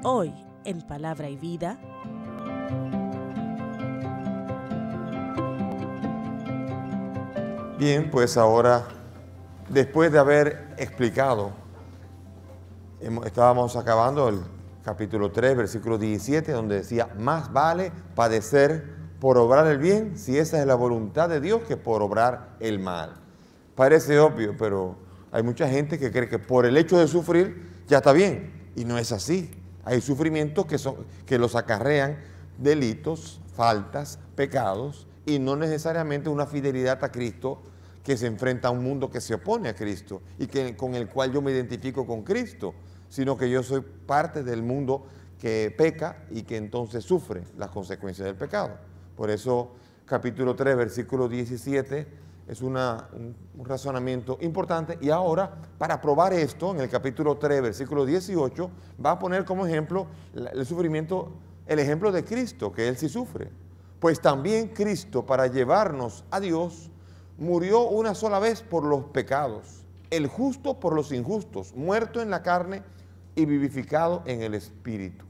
Hoy, en Palabra y Vida, bien, pues ahora, después de haber explicado, estábamos acabando el capítulo 3, versículo 17, donde decía, más vale padecer por obrar el bien, si esa es la voluntad de Dios, que por obrar el mal. Parece obvio, pero hay mucha gente que cree que por el hecho de sufrir ya está bien, y no es así. Hay sufrimientos que los acarrean delitos, faltas, pecados, y no necesariamente una fidelidad a Cristo que se enfrenta a un mundo que se opone a Cristo y con el cual yo me identifico con Cristo, sino que yo soy parte del mundo que peca y que entonces sufre las consecuencias del pecado. Por eso, capítulo 3, versículo 17, es un razonamiento importante. Y ahora, para probar esto, en el capítulo 3, versículo 18, va a poner como ejemplo el sufrimiento, el ejemplo de Cristo, que Él sí sufre. Pues también Cristo, para llevarnos a Dios, murió una sola vez por los pecados, el justo por los injustos, muerto en la carne y vivificado en el Espíritu.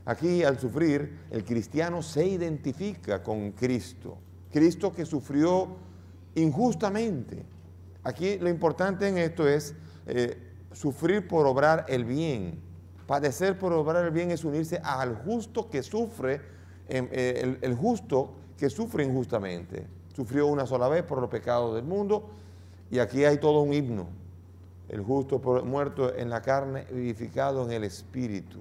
Aquí, al sufrir, el cristiano se identifica con Cristo. Cristo que sufrió injustamente. Aquí lo importante en esto es sufrir por obrar el bien. Padecer por obrar el bien es unirse al justo que sufre, el justo que sufre injustamente. Sufrió una sola vez por los pecados del mundo, y aquí hay todo un himno. El justo muerto en la carne, vivificado en el Espíritu.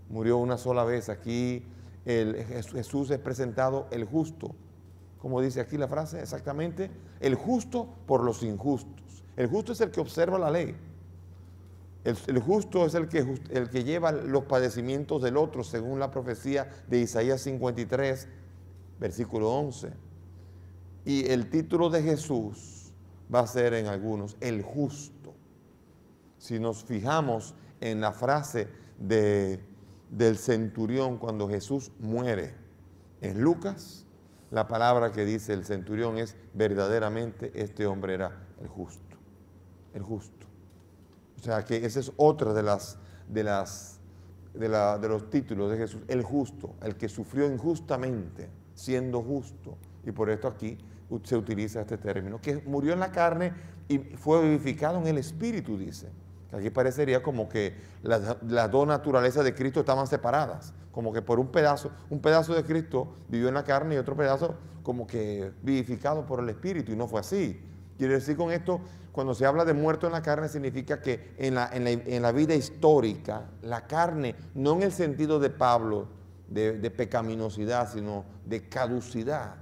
Murió una sola vez. Aquí Jesús es presentado el justo. Como dice aquí la frase exactamente, el justo por los injustos. El justo es el que observa la ley. El justo es el que lleva los padecimientos del otro, según la profecía de Isaías 53, versículo 11. Y el título de Jesús va a ser en algunos, el justo. Si nos fijamos en la frase del centurión cuando Jesús muere en Lucas, la palabra que dice el centurión es, verdaderamente este hombre era el justo. El justo. O sea que ese es otro de los títulos de Jesús, el justo, el que sufrió injustamente, siendo justo. Y por esto aquí se utiliza este término, que murió en la carne y fue vivificado en el Espíritu, dice. Aquí parecería como que las dos naturalezas de Cristo estaban separadas, como que por un pedazo de Cristo vivió en la carne y otro pedazo como que vivificado por el Espíritu, y no fue así. Quiere decir con esto, cuando se habla de muerto en la carne, significa que en la vida histórica, la carne, no en el sentido de Pablo, de pecaminosidad, sino de caducidad,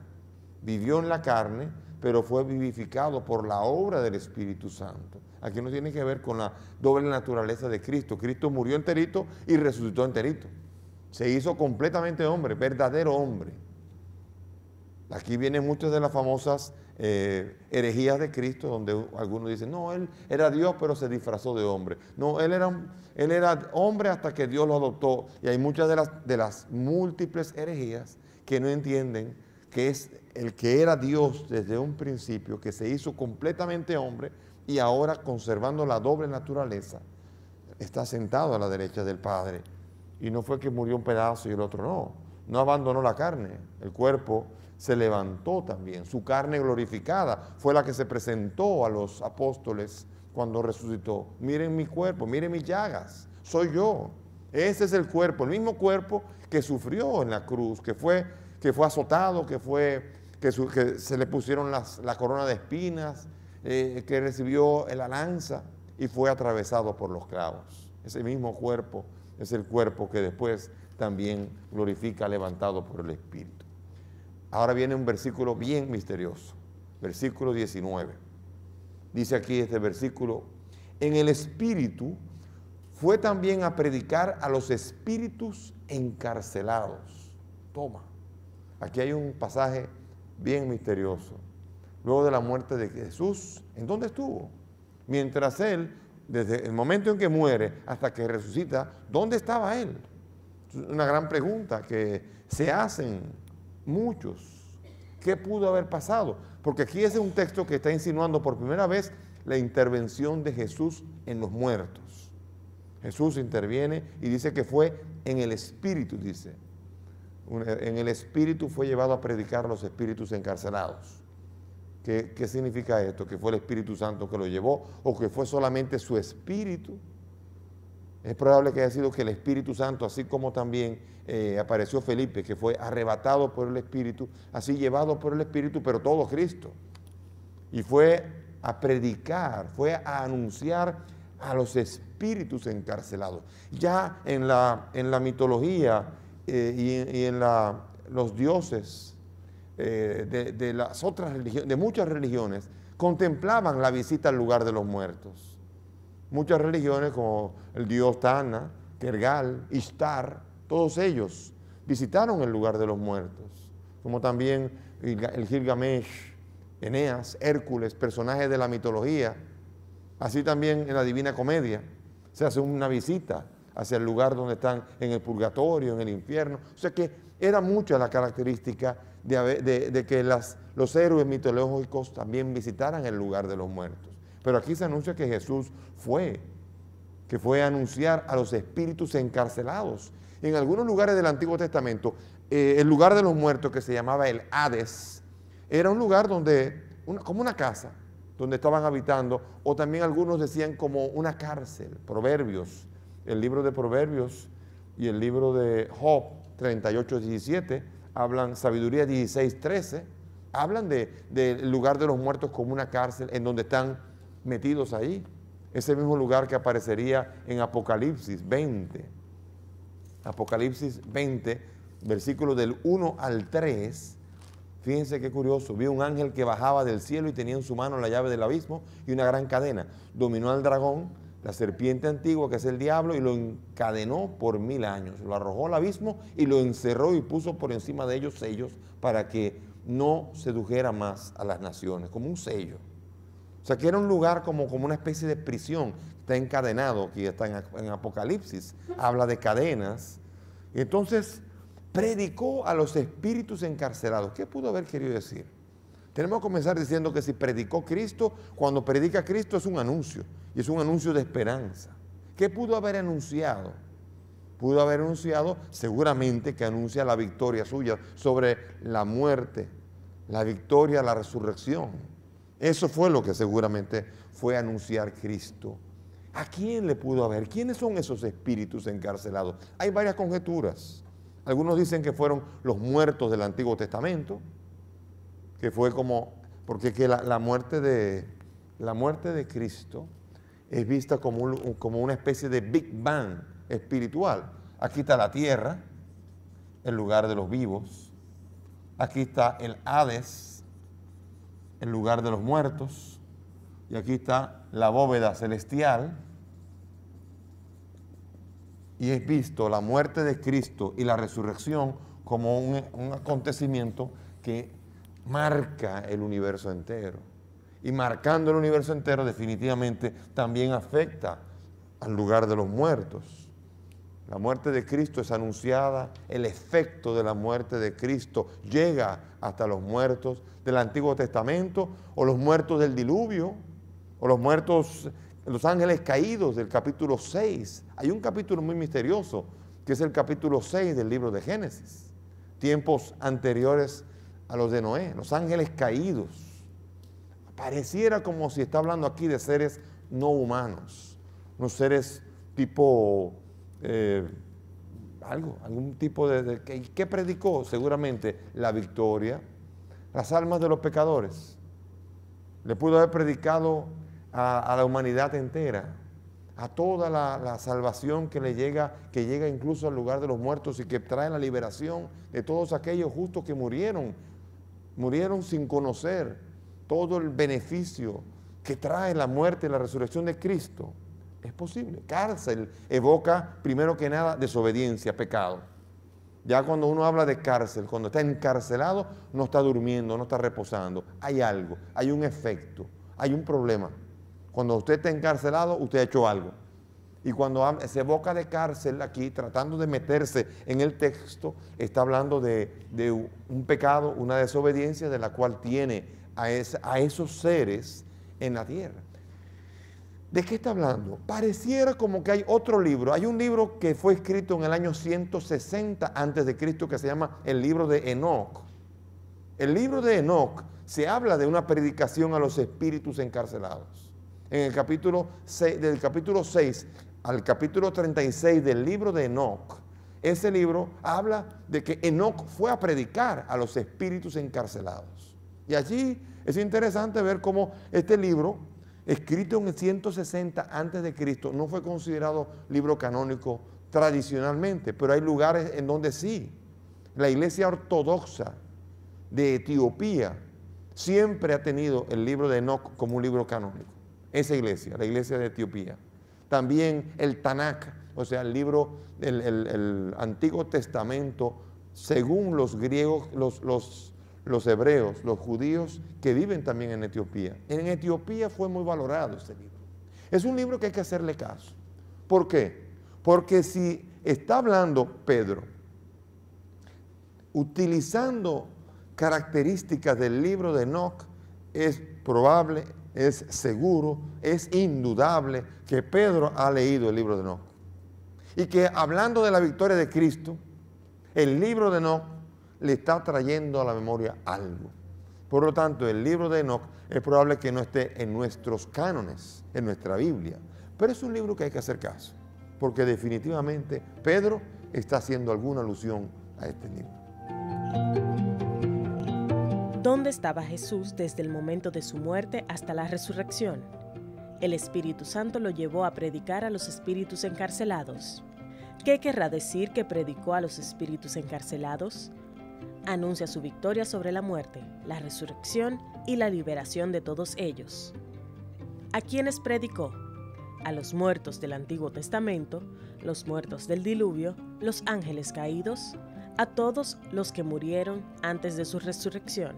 vivió en la carne, pero fue vivificado por la obra del Espíritu Santo. Aquí no tiene que ver con la doble naturaleza de Cristo. Cristo murió enterito y resucitó enterito. Se hizo completamente hombre, verdadero hombre. Aquí vienen muchas de las famosas herejías de Cristo, donde algunos dicen, no, Él era Dios, pero se disfrazó de hombre. No, Él era hombre hasta que Dios lo adoptó. Y hay muchas de las múltiples herejías que no entienden que es el que era Dios desde un principio, que se hizo completamente hombre, y ahora, conservando la doble naturaleza, está sentado a la derecha del Padre. Y no fue que murió un pedazo y el otro no. No abandonó la carne. El cuerpo se levantó también. Su carne glorificada fue la que se presentó a los apóstoles cuando resucitó. Miren mi cuerpo, miren mis llagas. Soy yo. Ese es el cuerpo, el mismo cuerpo que sufrió en la cruz, que fue azotado, que se le pusieron la corona de espinas, que recibió la lanza y fue atravesado por los clavos. Ese mismo cuerpo es el cuerpo que después también glorifica, levantado por el Espíritu. Ahora viene un versículo bien misterioso, versículo 19. Dice aquí este versículo, en el Espíritu fue también a predicar a los espíritus encarcelados. Toma, aquí hay un pasaje bien misterioso. Luego de la muerte de Jesús, ¿en dónde estuvo? Mientras Él, desde el momento en que muere hasta que resucita, ¿dónde estaba Él? Es una gran pregunta que se hacen muchos. ¿Qué pudo haber pasado? Porque aquí ese es un texto que está insinuando por primera vez la intervención de Jesús en los muertos. Jesús interviene y dice que fue en el Espíritu, dice. En el Espíritu fue llevado a predicar a los espíritus encarcelados. ¿Qué significa esto? ¿Que fue el Espíritu Santo que lo llevó o que fue solamente su Espíritu? Es probable que haya sido que el Espíritu Santo, así como también apareció Felipe, que fue arrebatado por el Espíritu, así llevado por el Espíritu, pero todo Cristo. Y fue a predicar, fue a anunciar a los espíritus encarcelados. Ya en la mitología y en los dioses de las otras religiones, de muchas religiones, contemplaban la visita al lugar de los muertos. Muchas religiones como el dios Tana, Kergal, Ishtar, todos ellos visitaron el lugar de los muertos, como también el Gilgamesh, Eneas, Hércules, personajes de la mitología. Así también en la Divina Comedia se hace una visita hacia el lugar donde están en el purgatorio, en el infierno. O sea que era mucha la característica de que los héroes mitológicos también visitaran el lugar de los muertos. Pero aquí se anuncia que Jesús fue a anunciar a los espíritus encarcelados. En algunos lugares del Antiguo Testamento, el lugar de los muertos, que se llamaba el Hades, era un lugar como una casa, donde estaban habitando, o también algunos decían como una cárcel. Proverbios, el libro de Proverbios y el libro de Job 38:17, hablan, Sabiduría 16:13, hablan del lugar de los muertos como una cárcel en donde están metidos ahí. Ese mismo lugar que aparecería en Apocalipsis 20. Apocalipsis 20, versículos del 1 al 3. Fíjense qué curioso. Vi un ángel que bajaba del cielo y tenía en su mano la llave del abismo y una gran cadena. Dominó al dragón, la serpiente antigua, que es el diablo, y lo encadenó por 1000 años. Lo arrojó al abismo y lo encerró y puso por encima de ellos sellos para que no sedujera más a las naciones, como un sello. O sea, que era un lugar como una especie de prisión. Está encadenado, aquí está en Apocalipsis, habla de cadenas. Y entonces predicó a los espíritus encarcelados. ¿Qué pudo haber querido decir? Tenemos que comenzar diciendo que si predicó Cristo, cuando predica Cristo es un anuncio, y es un anuncio de esperanza. ¿Qué pudo haber anunciado? Pudo haber anunciado seguramente que anuncia la victoria suya sobre la muerte, la victoria, la resurrección. Eso fue lo que seguramente fue anunciar Cristo. ¿A quién le pudo haber? ¿Quiénes son esos espíritus encarcelados? Hay varias conjeturas. Algunos dicen que fueron los muertos del Antiguo Testamento, que fue porque la muerte de Cristo es vista como una especie de Big Bang espiritual. Aquí está la tierra, el lugar de los vivos. Aquí está el Hades, el lugar de los muertos. Y aquí está la bóveda celestial. Y es visto la muerte de Cristo y la resurrección como un acontecimiento que marca el universo entero. Y marcando el universo entero definitivamente también afecta al lugar de los muertos. La muerte de Cristo es anunciada, el efecto de la muerte de Cristo llega hasta los muertos del Antiguo Testamento, o los muertos del diluvio, o los muertos, los ángeles caídos del capítulo 6. Hay un capítulo muy misterioso, que es el capítulo 6 del libro de Génesis, tiempos anteriores a los de Noé, los ángeles caídos. Pareciera como si está hablando aquí de seres no humanos, seres tipo algún tipo de ¿qué predicó? Seguramente la victoria, las almas de los pecadores. Le pudo haber predicado a la humanidad entera, a toda la salvación que llega incluso al lugar de los muertos y que trae la liberación de todos aquellos justos que murieron sin conocer todo el beneficio que trae la muerte y la resurrección de Cristo. Es posible. Cárcel evoca, primero que nada, desobediencia, pecado. Ya cuando uno habla de cárcel, cuando está encarcelado, no está durmiendo, no está reposando. Hay algo, hay un efecto, hay un problema. Cuando usted está encarcelado, usted ha hecho algo. Y cuando se evoca de cárcel aquí, tratando de meterse en el texto, está hablando de un pecado, una desobediencia de la cual tiene a esos seres en la tierra. ¿De qué está hablando? Pareciera como que hay otro libro. Hay un libro que fue escrito en el año 160 a.C. que se llama el libro de Enoc. El libro de Enoc se habla de una predicación a los espíritus encarcelados. En el capítulo 6, del capítulo 6 al capítulo 36 del libro de Enoc, ese libro habla de que Enoc fue a predicar a los espíritus encarcelados. Y allí es interesante ver cómo este libro, escrito en el 160 a.C., no fue considerado libro canónico tradicionalmente, pero hay lugares en donde sí. La iglesia ortodoxa de Etiopía siempre ha tenido el libro de Enoc como un libro canónico. Esa iglesia, la iglesia de Etiopía. También el Tanakh, o sea, el libro, el Antiguo Testamento, según los griegos, los hebreos, los judíos que viven también en Etiopía. En Etiopía fue muy valorado este libro. Es un libro que hay que hacerle caso. ¿Por qué? Porque si está hablando Pedro, utilizando características del libro de Enoc, es probable, es seguro, es indudable que Pedro ha leído el libro de Enoc. Y que hablando de la victoria de Cristo, el libro de Enoc le está trayendo a la memoria algo. Por lo tanto, el libro de Enoc es probable que no esté en nuestros cánones, en nuestra Biblia. Pero es un libro que hay que hacer caso, porque definitivamente Pedro está haciendo alguna alusión a este libro. ¿Dónde estaba Jesús desde el momento de su muerte hasta la resurrección? El Espíritu Santo lo llevó a predicar a los espíritus encarcelados. ¿Qué querrá decir que predicó a los espíritus encarcelados? Anuncia su victoria sobre la muerte, la resurrección y la liberación de todos ellos. ¿A quiénes predicó? A los muertos del Antiguo Testamento, los muertos del diluvio, los ángeles caídos, a todos los que murieron antes de su resurrección.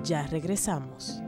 Ya regresamos.